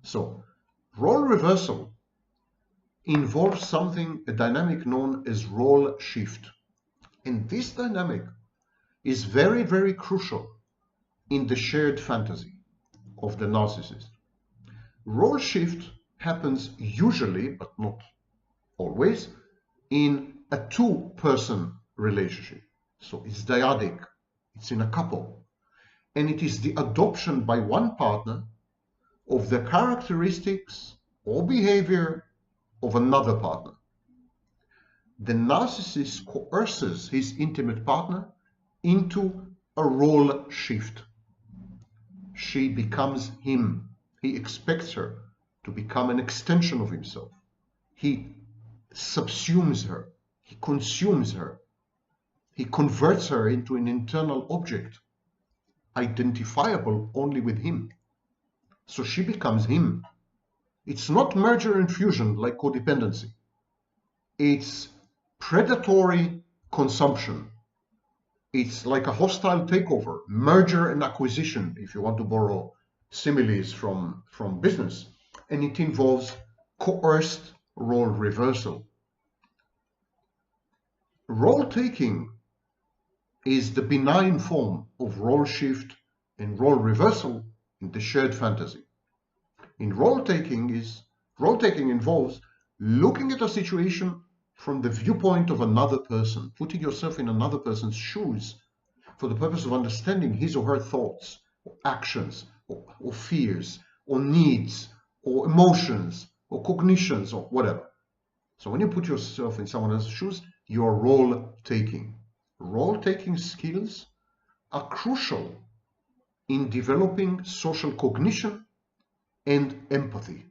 So role reversal involves a dynamic known as role shift. And this dynamic is very, very crucial in the shared fantasy of the narcissist. Role shift happens usually, but not always, in a two-person relationship. So it's dyadic, it's in a couple. And it is the adoption by one partner of the characteristics or behavior of another partner. The narcissist coerces his intimate partner into a role shift. She becomes him. He expects her to become an extension of himself. He subsumes her. He consumes her. He converts her into an internal object, identifiable only with him. So she becomes him. It's not merger and fusion like codependency. It's predatory consumption. It's like a hostile takeover, merger and acquisition, if you want to borrow similes from business. And it involves coerced role reversal. Role taking is the benign form of role shift and role reversal in the shared fantasy. Role taking involves looking at a situation from the viewpoint of another person, putting yourself in another person's shoes for the purpose of understanding his or her thoughts, or actions, or fears, or needs, or emotions, or cognitions, or whatever. So when you put yourself in someone else's shoes, you are role-taking. Role-taking skills are crucial in developing social cognition and empathy.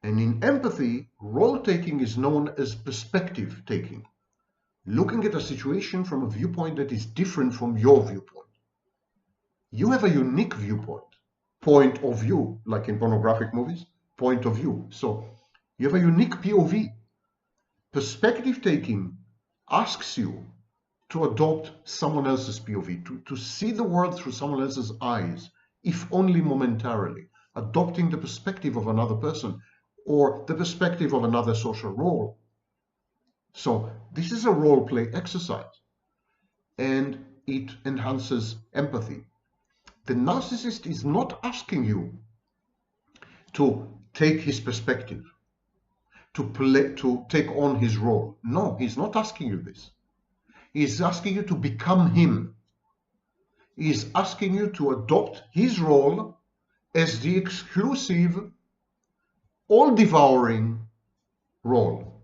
And in empathy, role-taking is known as perspective-taking, looking at a situation from a viewpoint that is different from your viewpoint. You have a unique viewpoint, point of view, like in pornographic movies, point of view. So you have a unique POV. Perspective-taking asks you to adopt someone else's POV, to see the world through someone else's eyes, if only momentarily, adopting the perspective of another person or the perspective of another social role. So this is a role play exercise, and it enhances empathy. The narcissist is not asking you to take his perspective, to take on his role. No, he's not asking you this. He's asking you to become him. He's asking you to adopt his role as the exclusive, all-devouring role.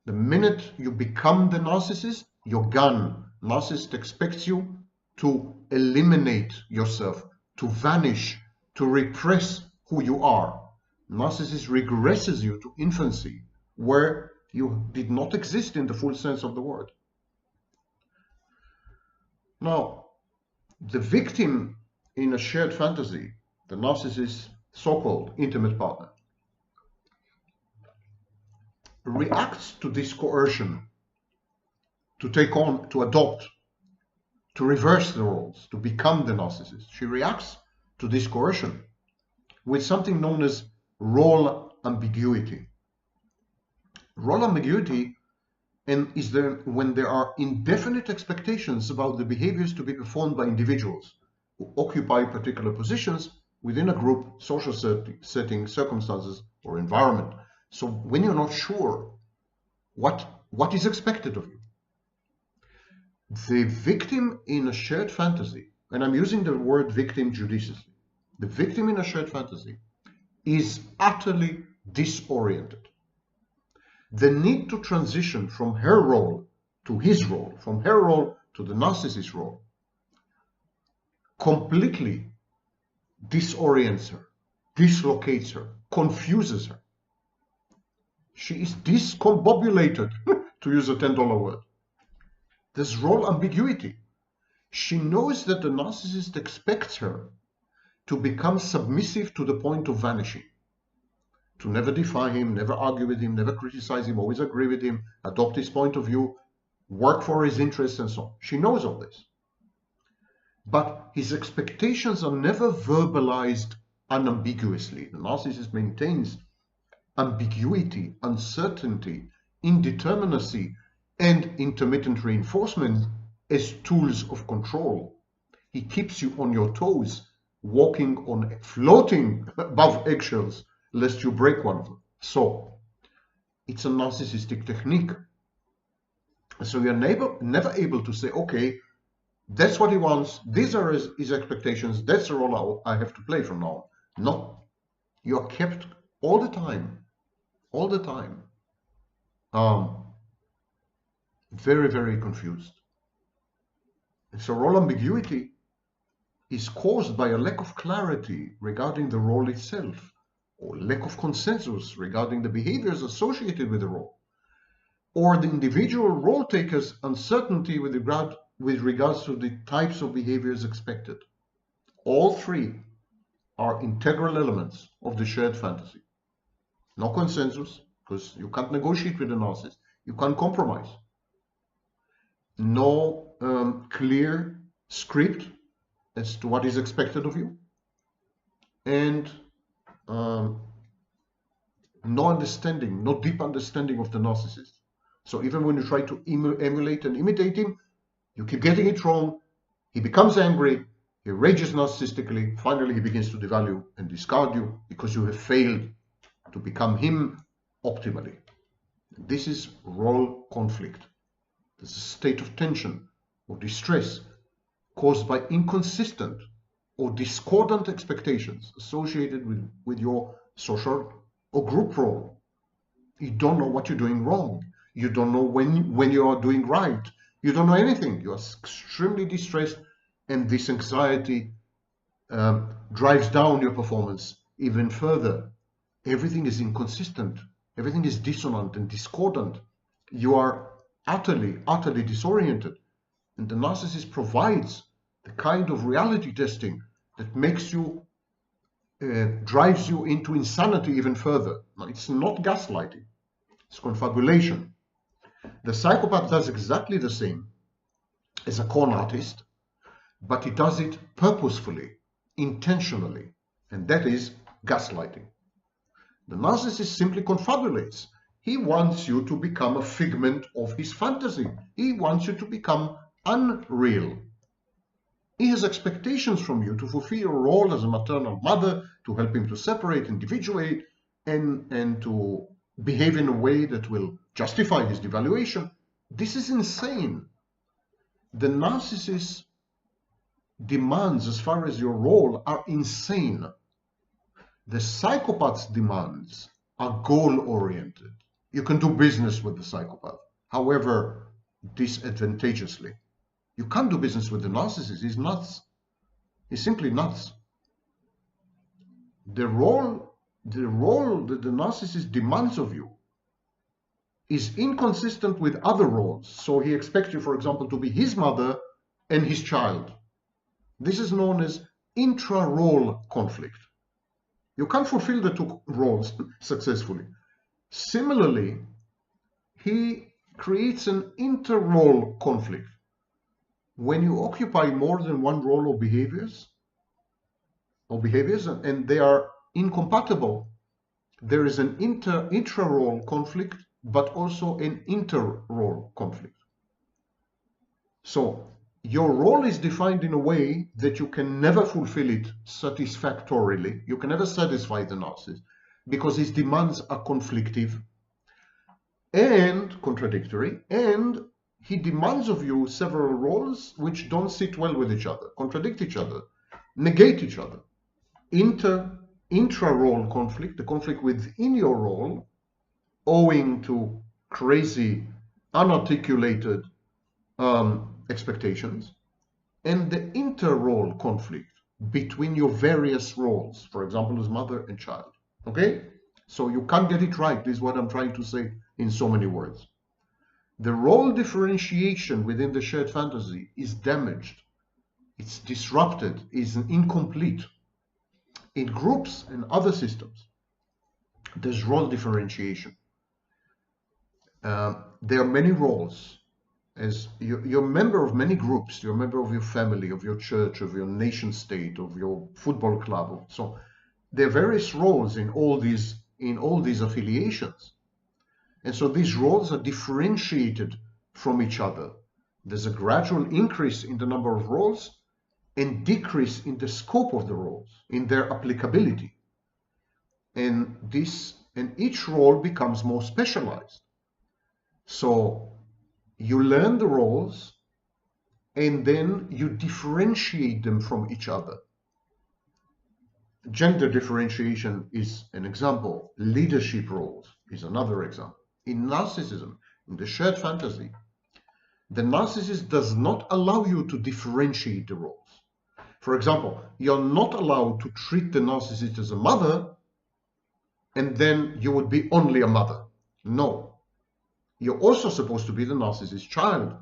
The minute you become the narcissist, you're gone. Narcissist expects you to eliminate yourself, to vanish, to repress who you are. Narcissist regresses you to infancy, where you did not exist in the full sense of the word. Now, the victim in a shared fantasy, the narcissist's so-called intimate partner, reacts to this coercion, to take on, to adopt, to reverse the roles, to become the narcissist. She reacts to this coercion with something known as role ambiguity. Role ambiguity is there when there are indefinite expectations about the behaviors to be performed by individuals who occupy particular positions within a group, social setting, circumstances, or environment. So when you're not sure what is expected of you, the victim in a shared fantasy, and I'm using the word victim judiciously, the victim in a shared fantasy is utterly disoriented. The need to transition from her role to his role, from her role to the narcissist's role, completely disorients her, dislocates her, confuses her. She is discombobulated, to use a $10 word. There's role ambiguity. She knows that the narcissist expects her to become submissive to the point of vanishing, to never defy him, never argue with him, never criticize him, always agree with him, adopt his point of view, work for his interests, and so on. She knows all this. But his expectations are never verbalized unambiguously. The narcissist maintains ambiguity, uncertainty, indeterminacy, and intermittent reinforcement as tools of control. He keeps you on your toes, floating above eggshells, lest you break one of them. So, it's a narcissistic technique. So you're never able to say, okay, that's what he wants, these are his expectations, that's the role I have to play from now on. No, you're kept all the time, very, very confused. And so role ambiguity is caused by a lack of clarity regarding the role itself, or lack of consensus regarding the behaviors associated with the role, or the individual role taker's uncertainty with regards to the types of behaviors expected. All three are integral elements of the shared fantasy. No consensus, because you can't negotiate with a narcissist. You can't compromise. No clear script as to what is expected of you. And no understanding, no deep understanding of the narcissist. So even when you try to emulate and imitate him, you keep getting it wrong. He becomes angry. He rages narcissistically. Finally, he begins to devalue and discard you because you have failed to become him optimally. This is role conflict. This is a state of tension or distress caused by inconsistent or discordant expectations associated with your social or group role. You don't know what you're doing wrong. You don't know when you are doing right. You don't know anything. You are extremely distressed, and this anxiety drives down your performance even further. Everything is inconsistent. Everything is dissonant and discordant. You are utterly disoriented. And the narcissist provides the kind of reality testing that makes you, drives you into insanity even further. Now, it's not gaslighting. It's confabulation. The psychopath does exactly the same as a con artist, but he does it purposefully, intentionally, and that is gaslighting. The narcissist simply confabulates. He wants you to become a figment of his fantasy. He wants you to become unreal. He has expectations from you to fulfill your role as a maternal mother, to help him to separate, individuate, and to behave in a way that will justify his devaluation. This is insane. The narcissist's demands as far as your role are insane. The psychopath's demands are goal-oriented. You can do business with the psychopath, however disadvantageously. You can't do business with the narcissist. He's nuts. He's simply nuts. The role that the narcissist demands of you is inconsistent with other roles. So he expects you, for example, to be his mother and his child. This is known as intra-role conflict. You can't fulfill the two roles successfully. Similarly, he creates an inter-role conflict. When you occupy more than one role or behaviors, and they are incompatible, there is an intra-role conflict, but also an inter-role conflict. So your role is defined in a way that you can never fulfill it satisfactorily. You can never satisfy the narcissist because his demands are conflictive and contradictory, and he demands of you several roles which don't sit well with each other, contradict each other, negate each other. Intra-role conflict, the conflict within your role, owing to crazy, unarticulated expectations, and the inter-role conflict between your various roles, for example, as mother and child. Okay? So you can't get it right. This is what I'm trying to say in so many words. The role differentiation within the shared fantasy is damaged. It's disrupted, is incomplete. In groups and other systems, there's role differentiation. There are many roles. As you're a member of many groups, you're a member of your family, of your church, of your nation state, of your football club. So there are various roles in all these affiliations. And so these roles are differentiated from each other. There's a gradual increase in the number of roles and decrease in the scope of the roles, in their applicability. And each role becomes more specialized. So you learn the roles and then you differentiate them from each other. Gender differentiation is an example. Leadership roles is another example. In narcissism, in the shared fantasy, the narcissist does not allow you to differentiate the roles. For example, you're not allowed to treat the narcissist as a mother and then you would be only a mother. No. You're also supposed to be the narcissist's child.